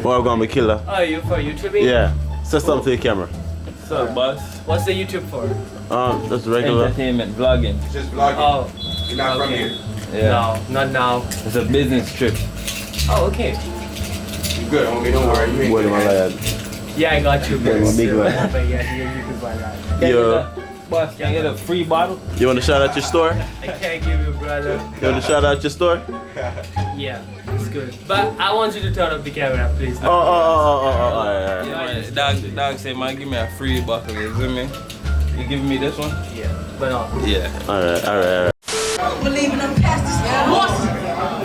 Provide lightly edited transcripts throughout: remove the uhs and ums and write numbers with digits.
Well, I'm gonna be killer. Oh, you for YouTubing? Yeah. Say something to the camera. So, boss. What's the YouTube for? Just regular. Entertainment, vlogging. Just vlogging. Oh. You're not from here. Yeah. No, not now. It's a business trip. Oh, okay. You good, homie, don't worry. You ain't What good. am I lad? Yeah, I got you. Yeah, my big one. But yeah, YouTube by that. Yo. Boss, can I get a free bottle? You want to shout out your store? I can't give you, brother. You want to shout out your store? Yeah, it's good. But I want you to turn off the camera, please. Oh. Alright. Yeah, man. Dog say, man, give me a free bottle. You see me? You giving me this one? Yeah, but no. Yeah. Alright. I don't believe in them pastors. Horses.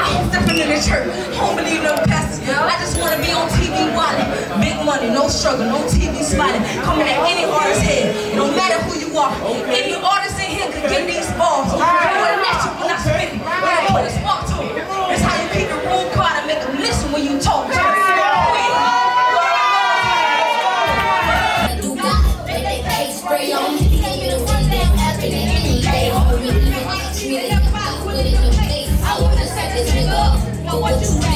I'm stepping in the church. I don't believe in them pastors. I just want to be on TV wilding. Big money, no struggle, no TV spotting. Coming at any artist's head. It don't matter who you are. Any artist in here could get these balls. You wouldn't let you when I spit it. When I put a spark to it. That's how you keep the room quiet and make them listen when you talk to them. Spray on me. I wanna set this nigga up. Know what you say?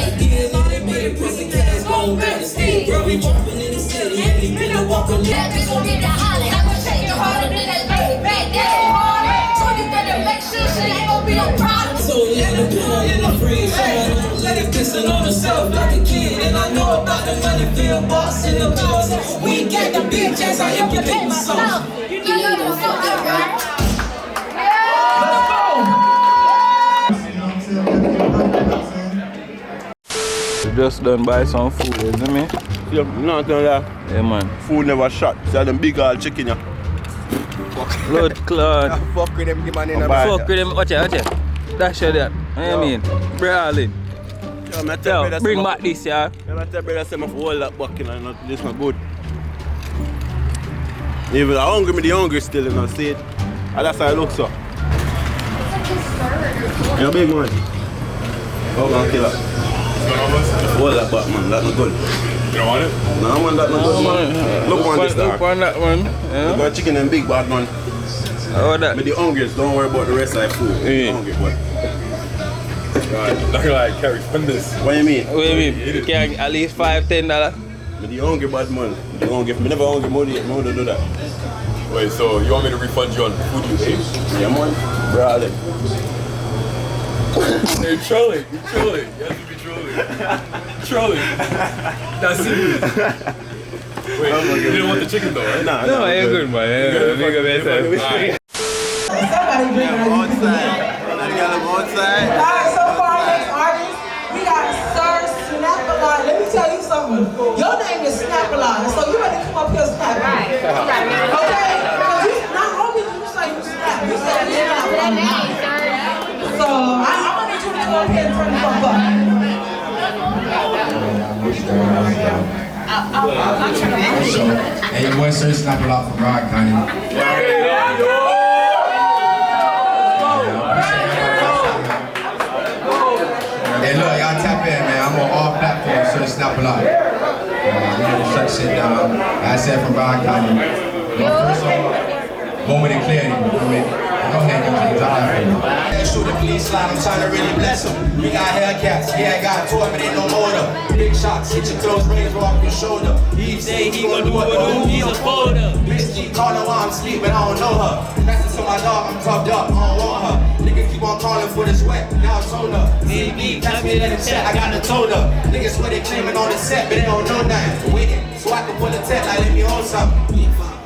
Pussy cats gon' back the stage. Girl, we jumping in the city. Every minute walking. That bitch gon' get that holly. I'm gonna take the harder than that baby back down. So you better make sure shit ain't gon' be no problem. So let it blow in the free zone. Let it pissing on herself like a kid. And I know about the money, feel boss in the boss. We got the bitch as I implement my song. You know you don't fuck that, right? Just done buy some food, you see me? Yeah, not gonna lie. Yeah, man. Food never shot. See them big old chicken, yeah. Blood clot. Fuck with them, give man in a Bye. Fuck with them. Watch it. That's it. What I mean? Brawling. Yo, bring back this, yeah. I tell brother say I hold that bucket and this not good. Even I'm hungry, the hungry still, you know, see it? And that's how it looks so. You're a big one. Oh, man, kill that. Hold that back, man, that's not good. You don't want it? No, man, that's not good, man. Look on this, Look on that one. Look at chicken and big bad, man. Oh, that. But the hungriest, don't worry about the rest of the food. Yeah. Hungry, boy. Not gonna like carry from this. What do you mean? What do you mean? You can at least $5-10. But the hungry bad, man. The hungry, me never hungry, more to do that. Wait, so you want me to refund you on food you ate? Yeah, man. Brother. You're trolling. You're trolling. You have to be trolling. Trolling. That's it. Wait, you didn't want the chicken though, right? Nah, No, you're good, man. Yeah, big up yourself. Alright. Somebody bring it outside. Outside. Alright, so for our next artist, we got Sirsnapalott. Let me tell you something. Your name is Snapalott, so you better come up here snap. Right. Okay? Because you not only did you say you snap, you said Snapalott. So I'm gonna need you to go ahead and turn the fuck up. Hey, your boy Sirsnapalott from Rock County. Hey, look, y'all tap in, man. I'm on all platforms, Sirsnapalott. We gonna shut shit down. Like I said, from Rock County. First song, moment of clarity. You feel me? Go ahead, DJ. Shoot the police line, I'm trying to really bless them. We got Hellcats, yeah, I got a toy, but ain't no motor. Big shots, hit your close range, off your shoulder. He say he gon' do it, but he's a folder. Bitch keep calling while I'm sleeping, I don't know her. That's to my dog, I'm puffed up, I don't want her. Niggas keep on calling for the sweat, now I told her. DB, pass me that check, I got the told her. Niggas swear they claiming on the set, but they don't know nothing. Waiting, so I can pull the tech like let me hold something.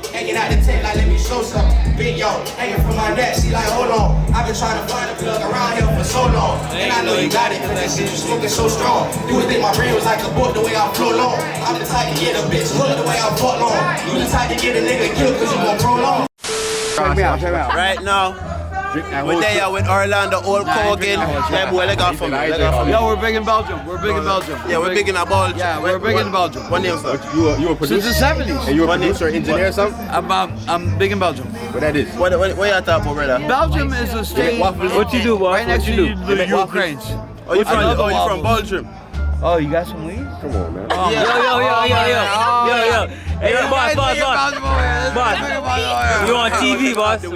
Hanging out the tent like let me show something. Big yo, hanging from my neck, she like hold on. I've been trying to find a plug around here for so long. And I know you got it, cause that shit you smoking so strong. You would think my brain was like a book the way I flow long. I'm the type to get a bitch hooked the way I fuck long. You the type to get a nigga killed cause you gon' prolong. Check me out. Right now, we're there with Orlando, Old Kogan. Yeah, boy, let go from me. Yo, we're big in Belgium. We're big in Belgium. Yeah, we're big in Belgium. Yeah, we're big in Belgium. What name, sir? You a producer? Since the 70s. And you a producer, engineer, or something? I'm big in Belgium. What that is? What you talking about, brother? Belgium is a state What you do, boss? right next What to you do? the Ukraine. Oh, you from Belgium? Oh, you got some weed? Come on, man. Yo. Hey, boss. You on TV, boss? Yo,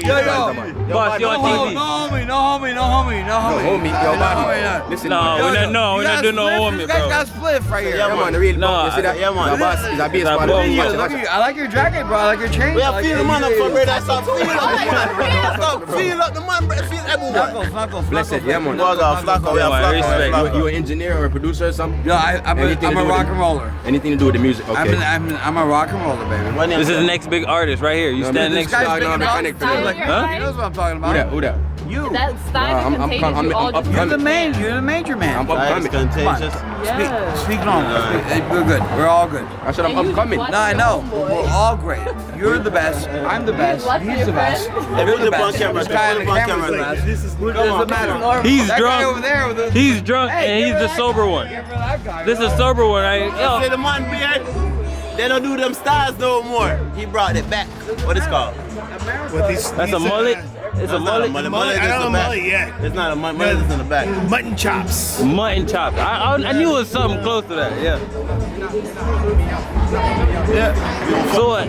boss, you on TV. No homie. Yo, man. Listen, We not do no homie, You guys bro. got split right here. Yeah, man, the real No, you see that? yeah, man. The boss is a bass That man. bomb. I like your jacket, bro. I like your chain. We are feeling man up for brother. Stop feeling up. Feel up the man, feel everyone. Flacco. Blessed, yeah, man. Flacco, we are Flacco. You an engineer or a producer or something? Yeah, I'm a rock and roller. Anything to do with the music, okay. I'm a rock and roller, baby. This is the next big artist right here. You stand next to guy's him. big mechanic for them. Huh? He knows what I'm talking about. Who that? You. That style is contagious. I'm You all just upcoming. You're the major man. I'm upcoming. Contagious. Speak normal. We're good. We're all good. I said I'm upcoming. No, I know. We're all great. You're the best. I'm the best. He's the best. You're the best. This guy in the camera's the best. Who doesn't matter? He's That guy over drunk. there with the... He's drunk and he's the sober one. This is sober one, right? Say Yo, the man beard. They don't do them stars no more. He brought it back. What is it called? that's a mullet. It's a mullet. Mullet I is don't the know back. mullet yet. It's not a mullet. Mullet is in the back. Mutton chops. Mutton chops. I knew it was something close to that. Yeah. So what?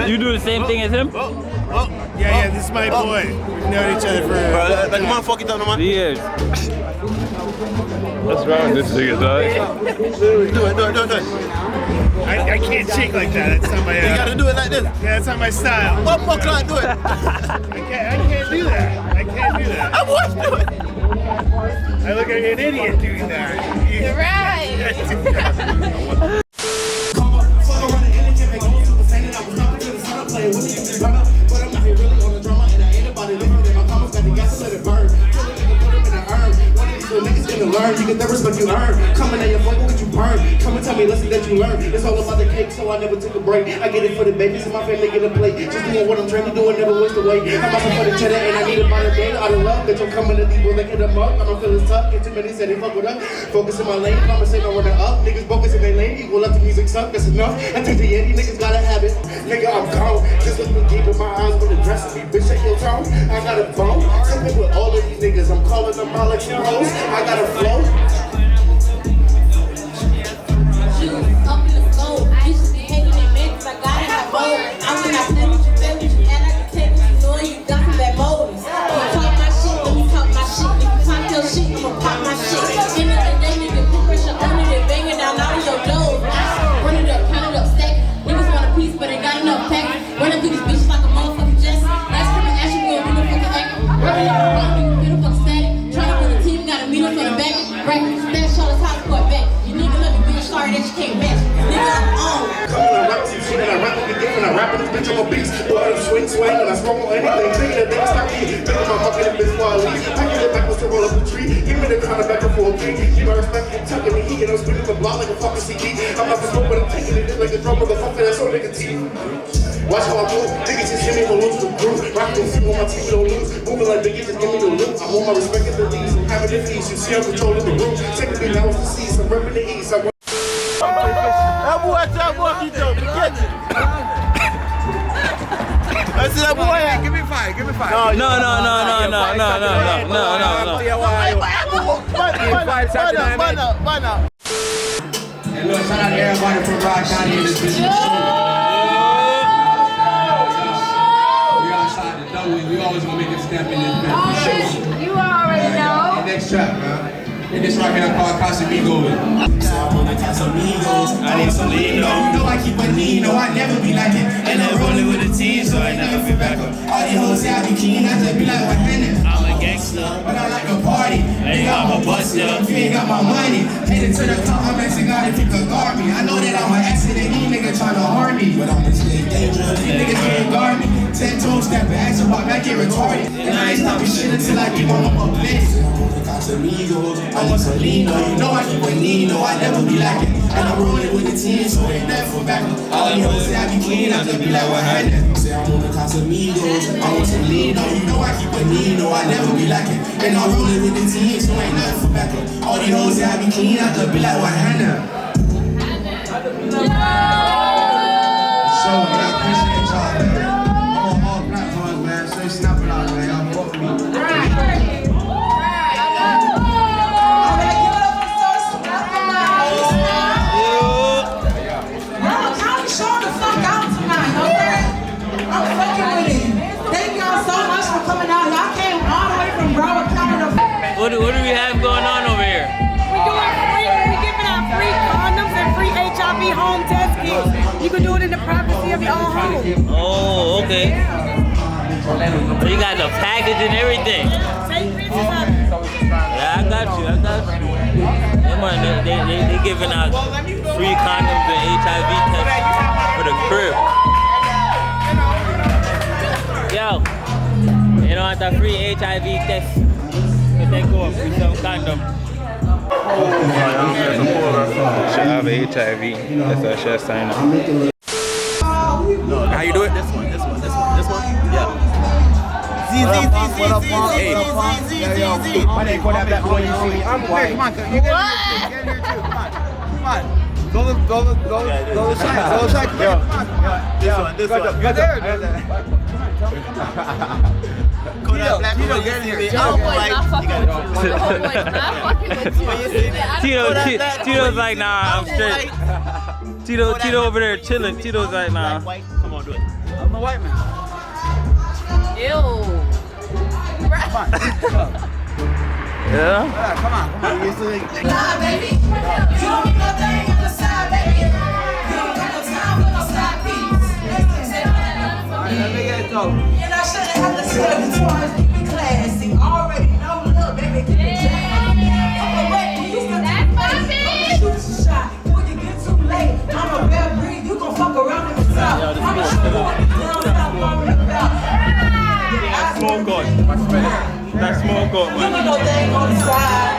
You do the same thing as him? Yeah, this is my boy. We've known each other for... Bro, like man, fuck it up, man. Years. What's wrong with this nigga, dog? Do it. I can't shake like that. That's not my... You gotta do it like this. Yeah, that's not my style. One more client, do it. I can't do that. I can't do that. I want to do it. I look like an idiot doing that. You're right. Learn, you get the respect you earn. Coming at your phone, get you burn. Come and tell me, listen that you learn. It's all about the cake, so I never took a break. I get it for the babies and my family get a plate. Just doing what I'm trying to do and never waste away. I'm out for the cheddar and I need it by the day. Out of love, bitch, I'm coming to people that get them up. I don't feel as tough. Get too many said they fuck with us. Focus in my lane, promise ain't no running up. Niggas focus in their lane, equal let the music suck. That's enough. I think the Yeti niggas gotta have it. Nigga, I'm gone. Just look me deep in my eyes with the dress of me. Bitch, shake your tone. I got a bone. Something with all of these niggas. I'm calling them all like you hoes. I got a flow. Swing and I smoke on anything. Thinking that they can stop me. Thinking my fucking bitch while I leave. Packing it back to roll up the tree. Give me the kind of back and forth. Keep my respect and tucking me. Heat and I'm spinning the block like a fucking CD. I'm not the smoke, but I'm taking it like a drum of the fuck that's so nicotine. Watch how I move. Niggas just give me the lose the groove. Rock the see on my team, don't lose. Moving like niggas just give me the loot. I want my respect at the least. I'm having the feast. You see I'm controlling the room. Taking me now with the seas. I'm repping the east. That boy, keep doing. Forget it. I said that boy. Give me five. No. And look, shout out to everybody from Rock County in this business. We outside the door. We always gonna make a step in this business. You already know. The next track, man. And this right here called Casamigos. I need some lean, though. You know I keep a lean, no, I never be like it. And I'm rolling with a team, so I never feel back up. All these hoes say I be clean, I just be like, what happened? I'm a gangster, but I like to party. Hey, I'm a buster. If you ain't got my money, headed to the top, I'm asking God if you could guard me. I know that I'm an accident, these niggas trying to harm me. But I'm just stay dangerous, these niggas can't guard me. 10 toes stepping, ask about that, get retarded. And I ain't stopping shit until I keep on my place. Casamigos, I want some lean, no, you know I keep a lean, no, I never be like it. And I'm rolling with the team, so ain't nothing for back. All these hoes say I be clean, I just be like, what happened? Say I'm on the Casamigos, I want some lean, no, you know I keep a lean, no, I never be like it. And I'm rolling with the team, so ain't nothing for back. All these hoes say I be clean, I just be like, what happened? So, man, I appreciate y'all, man. I'm on all platforms, man. Sirsnapalott, man. Y'all fuck with me. Thank y'all so much for coming out. have your own home. Oh, okay. So you got the package and everything. Yeah, I got you. Yeah, man, they giving out free condoms and HIV tests for the crib. Yo, you know what the free HIV test? If they go up with some condom. She have HIV. That's why she has signed up. How you do it? This one. Yeah. Hey, why they call that black one you see? I'm white. Come on, you get in here too. Come on. Go side. This one. Right there. Tito, get in here. Tito's like, nah, I'm straight. Tito over there chilling. Tito's like, nah. Come on, do it. I'm the white man. Ew. Yeah? Come on. Nah, baby. You don't need nothing on the side, baby. You don't got no time for no side piece. And I shouldn't have to tell you twice. Keep it classy. Already know, look, baby, keep it jam. That's my bitch. Shoot a shot. Before you get too late, I'm a bad breed. You gon' fuck around in the south. I'm a short girl that I'm worried about. That smoke on. That smoke on, You ain't no thing on the side.